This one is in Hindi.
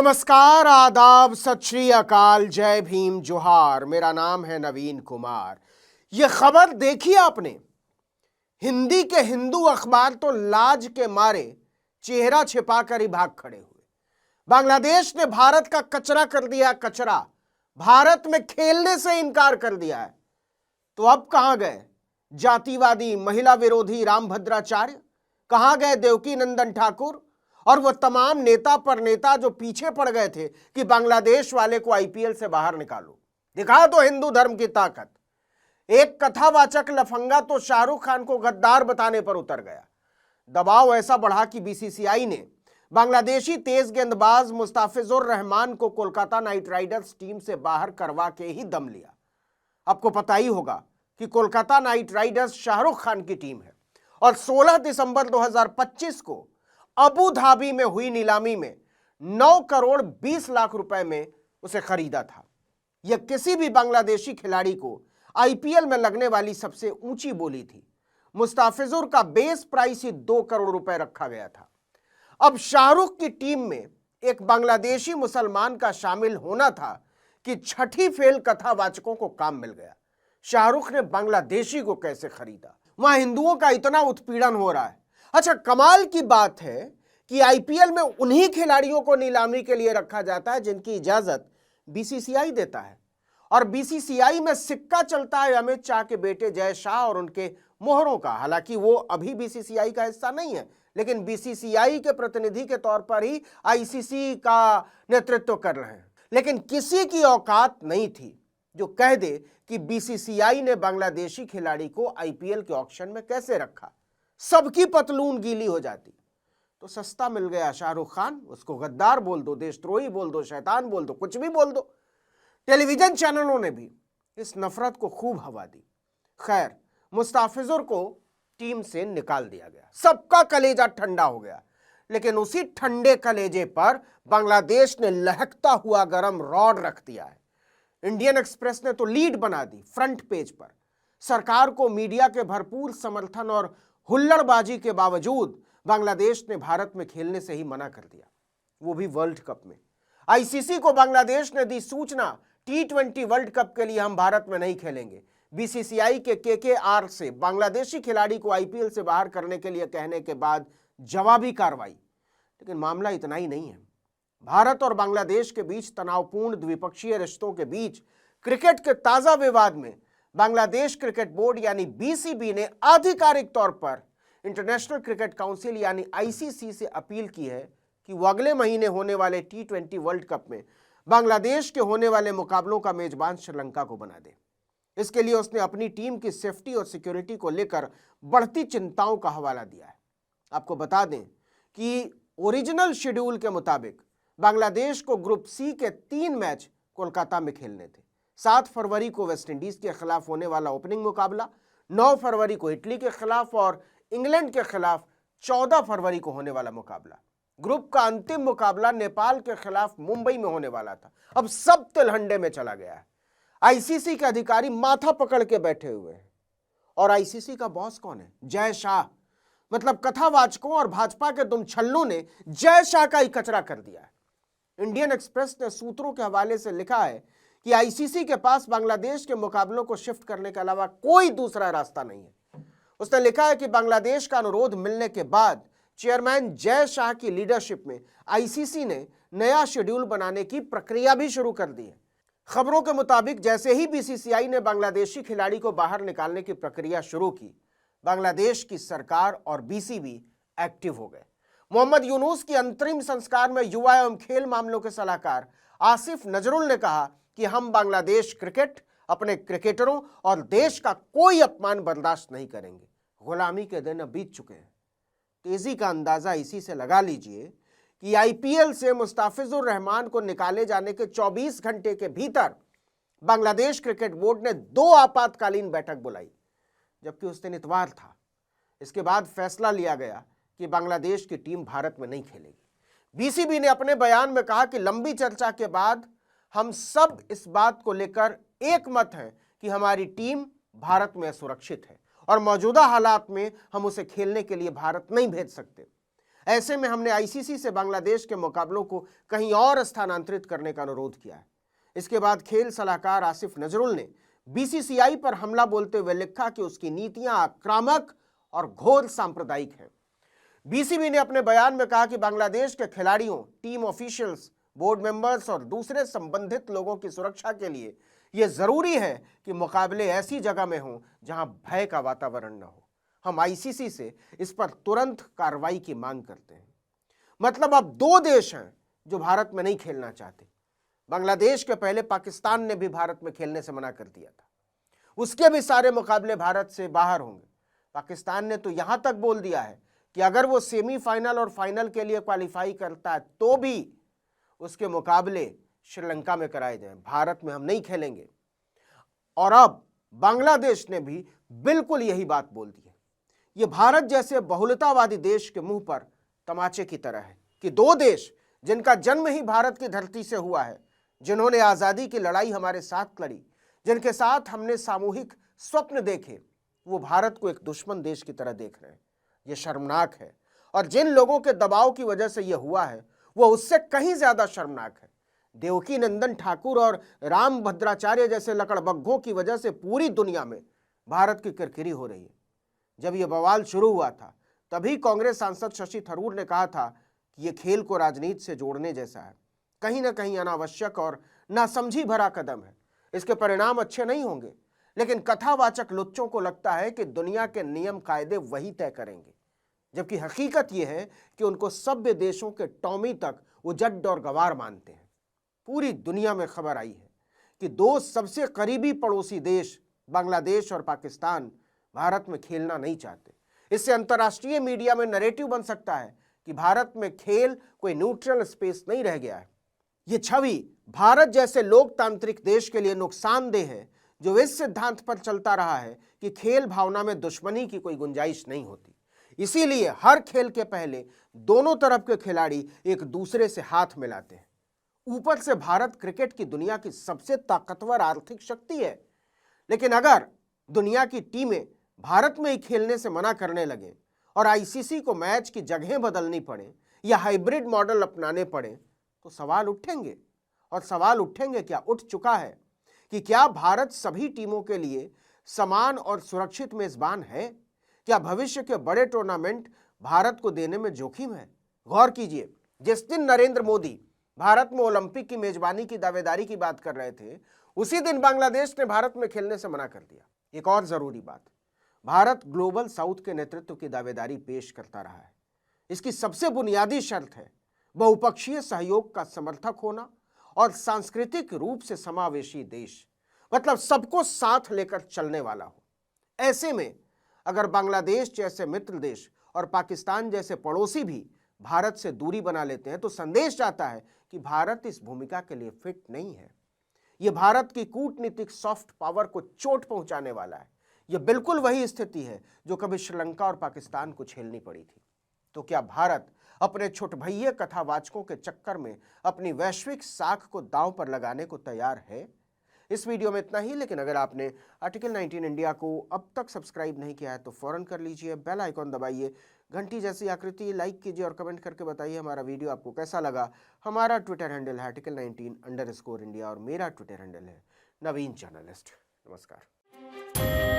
नमस्कार, आदाब, सत श्री अकाल, जय भीम, जोहार। मेरा नाम है नवीन कुमार। यह खबर देखी आपने? हिंदी के हिंदू अखबार तो लाज के मारे चेहरा छिपाकर ही भाग खड़े हुए। बांग्लादेश ने भारत का कचरा कर दिया कचरा, भारत में खेलने से इनकार कर दिया है। तो अब कहां गए जातिवादी महिला विरोधी रामभद्राचार्य? कहां गए देवकी नंदन ठाकुर और वो तमाम नेता पर नेता जो पीछे पड़ गए थे कि बांग्लादेश वाले को आईपीएल से बाहर निकालो? दिखा दो हिंदू धर्म की ताकत। एक कथावाचक लफंगा तो शाहरुख खान को गद्दार बताने पर उतर गया। दबाव ऐसा बढ़ा कि बीसीसीआई ने बांग्लादेशी तेज गेंदबाज मुस्ताफिजुर रहमान को कोलकाता नाइट राइडर्स टीम से बाहर करवा के ही दम लिया। आपको पता ही होगा कि कोलकाता नाइट राइडर्स शाहरुख खान की टीम है और 16 दिसंबर 2025 को अबू धाबी में हुई नीलामी में 9 करोड़ 20 लाख रुपए में उसे खरीदा था। यह किसी भी बांग्लादेशी खिलाड़ी को आईपीएल में लगने वाली सबसे ऊंची बोली थी। मुस्ताफिजुर का बेस प्राइस ही 2 करोड़ रुपए रखा गया था। अब शाहरुख की टीम में एक बांग्लादेशी मुसलमान का शामिल होना था कि छठी फेल कथावाचकों को काम मिल गया। शाहरुख ने बांग्लादेशी को कैसे खरीदा? वहां हिंदुओं का इतना उत्पीड़न हो रहा है। अच्छा, कमाल की बात है कि आईपीएल में उन्हीं खिलाड़ियों को नीलामी के लिए रखा जाता है जिनकी इजाजत बीसीसीआई देता है। और बीसीसीआई में सिक्का चलता है अमित शाह के बेटे जय शाह और उनके मोहरों का। हालांकि वो अभी बीसीसीआई का हिस्सा नहीं है, लेकिन बीसीसीआई के प्रतिनिधि के तौर पर ही आईसीसी का नेतृत्व कर रहे हैं। लेकिन किसी की औकात नहीं थी जो कह दे कि बीसीसीआई ने बांग्लादेशी खिलाड़ी को आईपीएल के ऑक्शन में कैसे रखा। सबकी पतलून गीली हो जाती। तो सस्ता मिल गया शाहरुख खान, उसको गद्दार बोल दो, देशद्रोही बोल दो, शैतान बोल दो, कुछ भी बोल दो। टेलीविजन चैनलों ने भी इस नफरत को खूब हवा दी। खैर, मुस्ताफिजुर को टीम से निकाल दिया गया, सबका कलेजा ठंडा हो गया। लेकिन उसी ठंडे कलेजे पर बांग्लादेश ने लहकता हुआ गरम रॉड रख दिया है। इंडियन एक्सप्रेस ने तो लीड बना दी फ्रंट पेज पर। सरकार को मीडिया के भरपूर समर्थन और हुल्लड़बाजी के बावजूद बांग्लादेश ने भारत में खेलने से ही मना कर दिया, वो भी वर्ल्ड कप में। आईसीसी को बांग्लादेश ने दी सूचना, T20 वर्ल्ड कप के लिए हम भारत में नहीं खेलेंगे। बीसीसीआई के केकेआर से बांग्लादेशी खिलाड़ी को आईपीएल से बाहर करने के लिए कहने के बाद जवाबी कार्रवाई। लेकिन मामला इतना ही नहीं है। भारत और बांग्लादेश के बीच तनावपूर्ण द्विपक्षीय रिश्तों के बीच क्रिकेट के ताजा विवाद में बांग्लादेश क्रिकेट बोर्ड यानी बीसीबी ने आधिकारिक तौर पर इंटरनेशनल क्रिकेट काउंसिल यानी आईसीसी से अपील की है कि वो अगले महीने होने वाले T20 वर्ल्ड कप में बांग्लादेश के होने वाले मुकाबलों का मेजबान श्रीलंका को बना दे। इसके लिए उसने अपनी टीम की सेफ्टी और सिक्योरिटी को लेकर बढ़ती चिंताओं का हवाला दिया है। आपको बता दें कि ओरिजिनल शेड्यूल के मुताबिक बांग्लादेश को ग्रुप सी के 3 मैच कोलकाता में खेलने थे। 7 फरवरी को वेस्टइंडीज के खिलाफ होने वाला ओपनिंग मुकाबला, 9 फरवरी को इटली के खिलाफ और इंग्लैंड के खिलाफ 14 फरवरी को होने वाला मुकाबला। ग्रुप का अंतिम मुकाबला नेपाल के खिलाफ मुंबई में होने वाला था। अब सब तिलहंडे में चला गया है। आईसीसी के अधिकारी माथा पकड़ के बैठे हुए हैं। और आईसीसी का बॉस कौन है? जय शाह। मतलब कथावाचकों और भाजपा के दुम छल्लों ने जय शाह का ही कचरा कर दिया है। इंडियन एक्सप्रेस ने सूत्रों के हवाले से लिखा है कि आईसीसी के पास बांग्लादेश के मुकाबलों को शिफ्ट करने के अलावा कोई दूसरा रास्ता नहीं है। उसने लिखा है कि बांग्लादेश का अनुरोध मिलने के बाद चेयरमैन जय शाह की लीडरशिप में आईसीसी ने नया शेड्यूल बनाने की प्रक्रिया भी शुरू कर दी है। खबरों के मुताबिक जैसे ही बीसीसीआई ने बांग्लादेशी खिलाड़ी को बाहर निकालने की प्रक्रिया शुरू की, बांग्लादेश की सरकार और बीसीबी एक्टिव हो गए। मोहम्मद यूनुस की अंतरिम संस्कार में युवा एवं खेल मामलों के सलाहकार आसिफ नजरुल ने कहा कि हम बांग्लादेश क्रिकेट, अपने क्रिकेटरों और देश का कोई अपमान बर्दाश्त नहीं करेंगे। गुलामी के दिन अब बीत चुके हैं। तेजी का अंदाजा इसी से लगा लीजिए कि आईपीएल से मुस्ताफिजुर रहमान को निकाले जाने के 24 घंटे के भीतर बांग्लादेश क्रिकेट बोर्ड ने 2 आपातकालीन बैठक बुलाई, जबकि उस दिन इतवार था। इसके बाद फैसला लिया गया कि बांग्लादेश की टीम भारत में नहीं खेलेगी। बीसीबी ने अपने बयान में कहा कि लंबी चर्चा के बाद हम सब इस बात को लेकर एक मत हैं कि हमारी टीम भारत में सुरक्षित है और मौजूदा हालात में हम उसे खेलने के लिए भारत नहीं भेज सकते। ऐसे में हमने आईसीसी से बांग्लादेश के मुकाबलों को कहीं और स्थानांतरित करने का अनुरोध किया है। इसके बाद खेल सलाहकार आसिफ नजरुल ने बीसीसीआई पर हमला बोलते हुए लिखा कि उसकी नीतियां आक्रामक और घोर सांप्रदायिक हैं। बीसीबी ने अपने बयान में कहा कि बांग्लादेश के खिलाड़ियों, टीम ऑफिशियल्स, बोर्ड मेंबर्स और दूसरे संबंधित लोगों की सुरक्षा के लिए यह जरूरी है कि मुकाबले ऐसी जगह में हों जहां भय का वातावरण न हो। हम आईसीसी से इस पर तुरंत कार्रवाई की मांग करते हैं। मतलब अब दो देश हैं जो भारत में नहीं खेलना चाहते। बांग्लादेश के पहले पाकिस्तान ने भी भारत में खेलने से मना कर दिया था। उसके भी सारे मुकाबले भारत से बाहर होंगे। पाकिस्तान ने तो यहां तक बोल दिया है कि अगर वो सेमीफाइनल और फाइनल के लिए क्वालिफाई करता है तो भी उसके मुकाबले श्रीलंका में कराए जाएं, भारत में हम नहीं खेलेंगे। और अब बांग्लादेश ने भी बिल्कुल यही बात बोल दी है। यह भारत जैसे बहुलतावादी देश के मुंह पर तमाचे की तरह है कि दो देश जिनका जन्म ही भारत की धरती से हुआ है, जिन्होंने आजादी की लड़ाई हमारे साथ लड़ी, जिनके साथ हमने सामूहिक स्वप्न देखे, वो भारत को एक दुश्मन देश की तरह देख रहे हैं। यह शर्मनाक है। और जिन लोगों के दबाव की वजह से यह हुआ है वो उससे कहीं ज्यादा शर्मनाक है। देवकी नंदन ठाकुर और राम भद्राचार्य जैसे लकड़बग्घों की वजह से पूरी दुनिया में भारत की किरकिरी हो रही है। जब यह बवाल शुरू हुआ था तभी कांग्रेस सांसद शशि थरूर ने कहा था कि यह खेल को राजनीति से जोड़ने जैसा है, कहीं ना कहीं अनावश्यक और नासमझी भरा कदम है। इसके परिणाम अच्छे नहीं होंगे। लेकिन कथावाचक लुच्चों को लगता है कि दुनिया के नियम कायदे वही तय करेंगे, जबकि हकीकत यह है कि उनको सभ्य देशों के टॉमी तक उजड्ड और गवार मानते हैं। पूरी दुनिया में खबर आई है कि दो सबसे करीबी पड़ोसी देश बांग्लादेश और पाकिस्तान भारत में खेलना नहीं चाहते। इससे अंतर्राष्ट्रीय मीडिया में नैरेटिव बन सकता है कि भारत में खेल कोई न्यूट्रल स्पेस नहीं रह गया है। यह छवि भारत जैसे लोकतांत्रिक देश के लिए नुकसानदेह है जो इस सिद्धांत पर चलता रहा है कि खेल भावना में दुश्मनी की कोई गुंजाइश नहीं होती। इसीलिए हर खेल के पहले दोनों तरफ के खिलाड़ी एक दूसरे से हाथ मिलाते हैं। ऊपर से भारत क्रिकेट की दुनिया की सबसे ताकतवर आर्थिक शक्ति है। लेकिन अगर दुनिया की टीमें भारत में ही खेलने से मना करने लगे और आईसीसी को मैच की जगहें बदलनी पड़े या हाइब्रिड मॉडल अपनाने पड़े तो सवाल उठेंगे। और सवाल उठेंगे, क्या उठ चुका है, कि क्या भारत सभी टीमों के लिए समान और सुरक्षित मेजबान है? क्या भविष्य के बड़े टूर्नामेंट भारत को देने में जोखिम है? गौर कीजिए, जिस दिन नरेंद्र मोदी भारत में ओलंपिक की मेजबानी की दावेदारी की बात कर रहे थे, उसी दिन बांग्लादेश ने भारत में खेलने से मना कर दिया। एक और जरूरी बात, भारत ग्लोबल साउथ के नेतृत्व की दावेदारी पेश करता रहा है। इसकी सबसे बुनियादी शर्त है बहुपक्षीय सहयोग का समर्थक होना और सांस्कृतिक रूप से समावेशी देश, मतलब सबको साथ लेकर चलने वाला हो। ऐसे में अगर बांग्लादेश जैसे मित्र देश और पाकिस्तान जैसे पड़ोसी भी भारत से दूरी बना लेते हैं तो संदेश जाता है कि भारत इस भूमिका के लिए फिट नहीं है। यह भारत की कूटनीतिक सॉफ्ट पावर को चोट पहुंचाने वाला है। यह बिल्कुल वही स्थिति है जो कभी श्रीलंका और पाकिस्तान को झेलनी पड़ी थी। तो क्या भारत अपने छोटभइये कथावाचकों के चक्कर में अपनी वैश्विक साख को दांव पर लगाने को तैयार है? इस वीडियो में इतना ही। लेकिन अगर आपने आर्टिकल 19 इंडिया को अब तक सब्सक्राइब नहीं किया है तो फौरन कर लीजिए, बेल आइकॉन दबाइए, घंटी जैसी आकृति लाइक कीजिए और कमेंट करके बताइए हमारा वीडियो आपको कैसा लगा। हमारा ट्विटर हैंडल है article19_India और मेरा ट्विटर हैंडल है नवीन जर्नलिस्ट। नमस्कार।